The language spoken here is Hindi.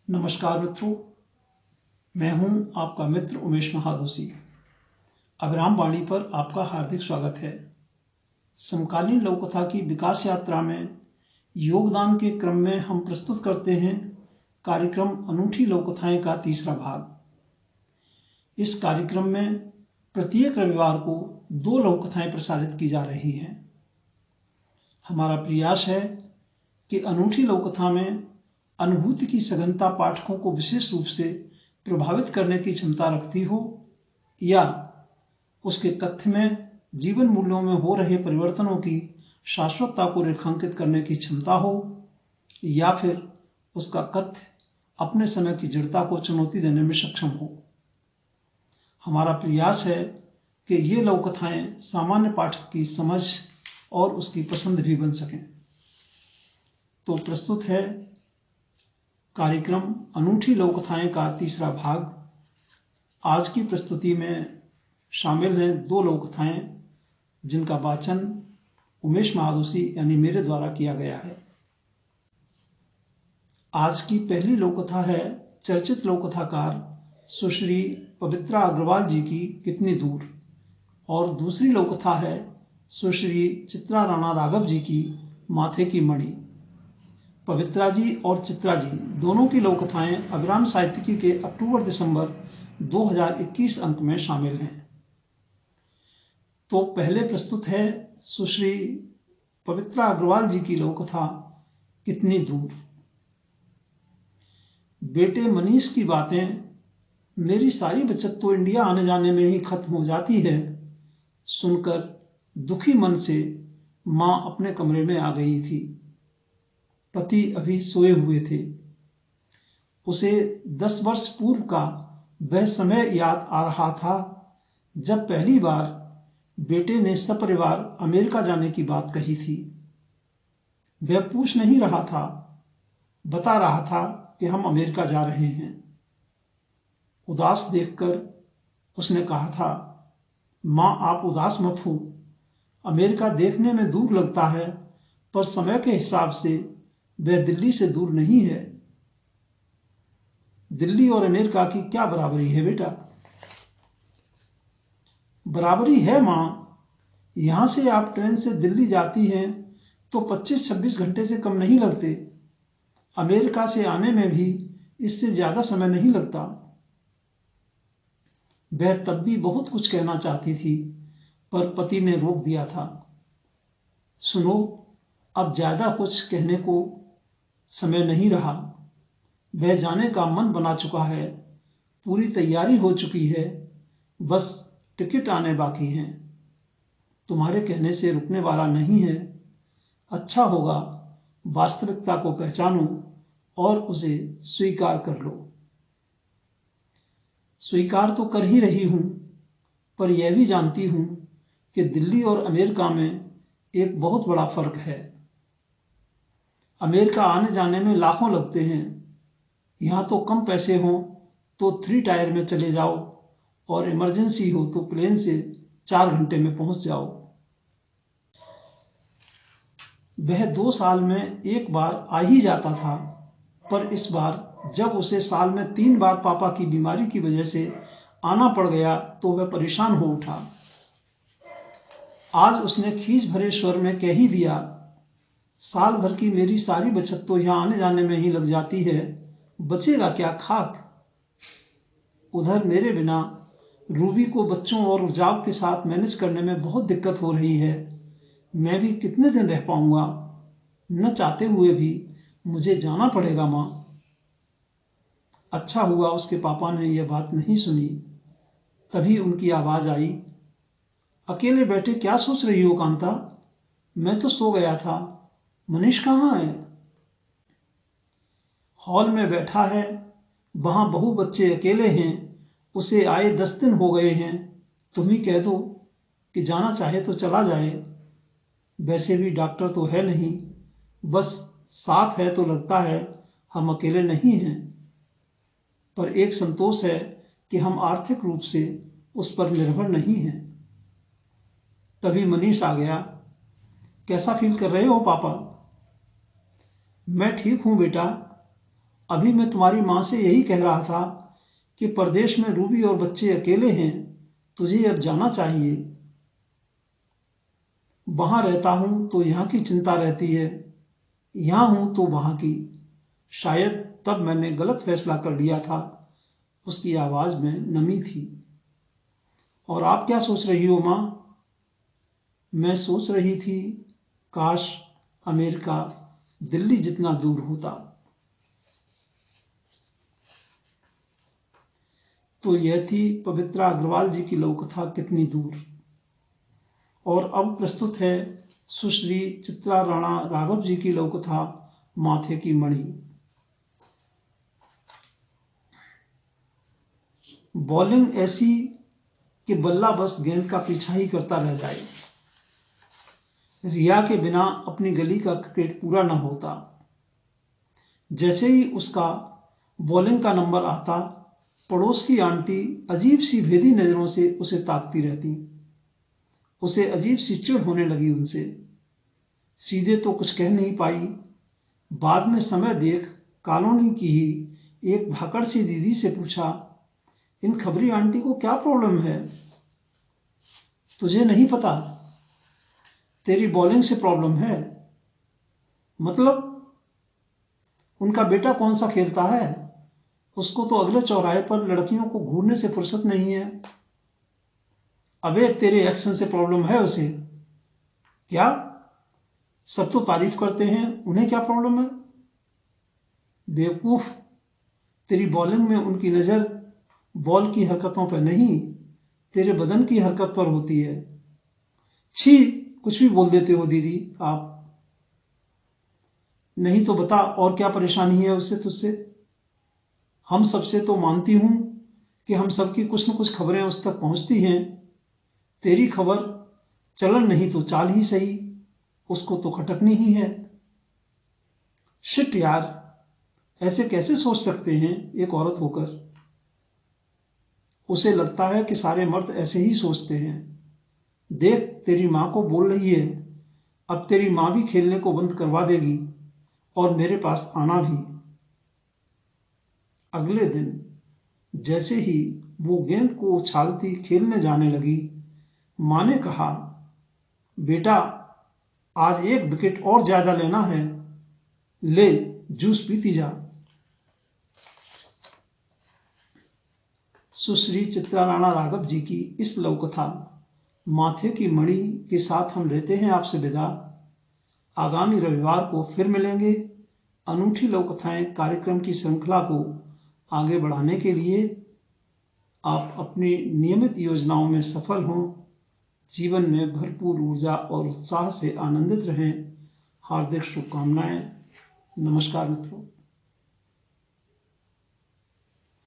नमस्कार मित्रों, मैं हूं आपका मित्र उमेश महादोशी। अभिराम वाणी पर आपका हार्दिक स्वागत है। समकालीन लोककथा की विकास यात्रा में योगदान के क्रम में हम प्रस्तुत करते हैं कार्यक्रम अनूठी लोककथाएं का तीसरा भाग। इस कार्यक्रम में प्रत्येक रविवार को 2 लोककथाएं प्रसारित की जा रही हैं। हमारा प्रयास है कि अनूठी लोककथा में अनुभूति की सघनता पाठकों को विशेष रूप से प्रभावित करने की क्षमता रखती हो, या उसके तथ्य में जीवन मूल्यों में हो रहे परिवर्तनों की शाश्वतता को रेखांकित करने की क्षमता हो, या फिर उसका कथ्य अपने समय की जड़ता को चुनौती देने में सक्षम हो। हमारा प्रयास है कि ये लोककथाएं सामान्य पाठक की समझ और उसकी पसंद भी बन सकें। तो प्रस्तुत है कार्यक्रम अनूठी लोककथाएं का तीसरा भाग। आज की प्रस्तुति में शामिल हैं 2 लोककथाएं जिनका वाचन उमेश महादोशी यानी मेरे द्वारा किया गया है। आज की पहली लोककथा है चर्चित लोककथाकार सुश्री पवित्रा अग्रवाल जी की कितनी दूर, और दूसरी लोककथा है सुश्री चित्रा राणा राघव जी की माथे की मणि। पवित्रा जी और चित्रा जी दोनों की लोककथाएं अभिराम साहित्यिकी के अक्टूबर-दिसंबर 2021 अंक में शामिल हैं। तो पहले प्रस्तुत है सुश्री पवित्रा अग्रवाल जी की लोककथा कितनी दूर। बेटे मनीष की बातें, मेरी सारी बचत तो इंडिया आने जाने में ही खत्म हो जाती है, सुनकर दुखी मन से मां अपने कमरे में आ गई थी। पति अभी सोए हुए थे। उसे 10 वर्ष पूर्व का वह समय याद आ रहा था जब पहली बार बेटे ने सपरिवार अमेरिका जाने की बात कही थी। वह पूछ नहीं रहा था, बता रहा था कि हम अमेरिका जा रहे हैं। उदास देखकर उसने कहा था, मां आप उदास मत हो, अमेरिका देखने में दूर लगता है पर समय के हिसाब से वह दिल्ली से दूर नहीं है। दिल्ली और अमेरिका की क्या बराबरी है बेटा? बराबरी है मां। यहां से आप ट्रेन से दिल्ली जाती हैं तो 25-26 घंटे से कम नहीं लगते। अमेरिका से आने में भी इससे ज्यादा समय नहीं लगता। वह तब भी बहुत कुछ कहना चाहती थी पर पति ने रोक दिया था। सुनो, अब ज्यादा कुछ कहने को समय नहीं रहा। वह जाने का मन बना चुका है, पूरी तैयारी हो चुकी है, बस टिकट आने बाकी हैं। तुम्हारे कहने से रुकने वाला नहीं है। अच्छा होगा वास्तविकता को पहचानो और उसे स्वीकार कर लो। स्वीकार तो कर ही रही हूं, पर यह भी जानती हूं कि दिल्ली और अमेरिका में एक बहुत बड़ा फर्क है। अमेरिका आने जाने में लाखों लगते हैं। यहां तो कम पैसे हों तो 3 टायर में चले जाओ और इमरजेंसी हो तो प्लेन से 4 घंटे में पहुंच जाओ। वह 2 साल में एक बार आ ही जाता था, पर इस बार जब उसे साल में 3 बार पापा की बीमारी की वजह से आना पड़ गया तो वह परेशान हो उठा। आज उसने खींच भरे स्वर में कह ही दिया, साल भर की मेरी सारी बचत तो यहां आने जाने में ही लग जाती है, बचेगा क्या खाक। उधर मेरे बिना रूबी को बच्चों और जाब के साथ मैनेज करने में बहुत दिक्कत हो रही है। मैं भी कितने दिन रह पाऊंगा? न चाहते हुए भी मुझे जाना पड़ेगा मां। अच्छा हुआ उसके पापा ने यह बात नहीं सुनी। तभी उनकी आवाज आई, अकेले बैठे क्या सोच रही हो कांता? मैं तो सो गया था। मनीष कहां है? हॉल में बैठा है। वहां बहू बच्चे अकेले हैं। उसे आए 10 दिन हो गए हैं। तुम ही कह दो कि जाना चाहे तो चला जाए। वैसे भी डॉक्टर तो है नहीं, बस साथ है तो लगता है हम अकेले नहीं हैं। पर एक संतोष है कि हम आर्थिक रूप से उस पर निर्भर नहीं हैं। तभी मनीष आ गया। कैसा फील कर रहे हो पापा? मैं ठीक हूं बेटा। अभी मैं तुम्हारी माँ से यही कह रहा था कि परदेश में रूबी और बच्चे अकेले हैं, तुझे अब जाना चाहिए। वहां रहता हूं तो यहाँ की चिंता रहती है, यहाँ हूं तो वहां की। शायद तब मैंने गलत फैसला कर लिया था। उसकी आवाज में नमी थी। और आप क्या सोच रही हो माँ? मैं सोच रही थी, काश अमेरिका दिल्ली जितना दूर होता। तो यह थी पवित्रा अग्रवाल जी की लघुकथा कितनी दूर। और अब प्रस्तुत है सुश्री चित्रा राणा राघव जी की लघुकथा माथे की मणि। बॉलिंग ऐसी कि बल्ला बस गेंद का पीछा ही करता रह जाए। रिया के बिना अपनी गली का क्रिकेट पूरा न होता। जैसे ही उसका बॉलिंग का नंबर आता, पड़ोस की आंटी अजीब सी भेदी नजरों से उसे ताकती रहती। उसे अजीब सी चिढ़ होने लगी उनसे। सीधे तो कुछ कह नहीं पाई। बाद में समय देख कॉलोनी की ही एक धाकड़ सी दीदी से पूछा, इन खबरी आंटी को क्या प्रॉब्लम है? तुझे नहीं पता? तेरी बॉलिंग से प्रॉब्लम है। मतलब? उनका बेटा कौन सा खेलता है? उसको तो अगले चौराहे पर लड़कियों को घूरने से फुर्सत नहीं है। अबे तेरे एक्शन से प्रॉब्लम है उसे। क्या? सब तो तारीफ करते हैं, उन्हें क्या प्रॉब्लम है? बेवकूफ, तेरी बॉलिंग में उनकी नजर बॉल की हरकतों पर नहीं, तेरे बदन की हरकत पर होती है। छी, कुछ भी बोल देते हो दीदी आप। नहीं तो बता और क्या परेशानी है उससे तुझसे? हम सबसे तो मानती हूं कि हम सबकी कुछ न कुछ खबरें उस तक पहुंचती हैं। तेरी खबर चलन नहीं तो चाल ही सही, उसको तो खटकनी ही है। शिट यार, ऐसे कैसे सोच सकते हैं एक औरत होकर? उसे लगता है कि सारे मर्द ऐसे ही सोचते हैं। देख, तेरी मां को बोल रही है। अब तेरी मां भी खेलने को बंद करवा देगी और मेरे पास आना भी। अगले दिन जैसे ही वो गेंद को उछालती खेलने जाने लगी, मां ने कहा, बेटा आज एक विकेट और ज्यादा लेना है, ले जूस पीती जा। सुश्री चित्रा राणा राघव जी की इस लघुकथा माथे की मणि के साथ हम लेते हैं आपसे विदा। आगामी रविवार को फिर मिलेंगे। अनूठी लघुकथाएं कार्यक्रम की श्रृंखला को आगे बढ़ाने के लिए आप अपनी नियमित योजनाओं में सफल हों, जीवन में भरपूर ऊर्जा और उत्साह से आनंदित रहें। हार्दिक शुभकामनाएं। नमस्कार मित्रों।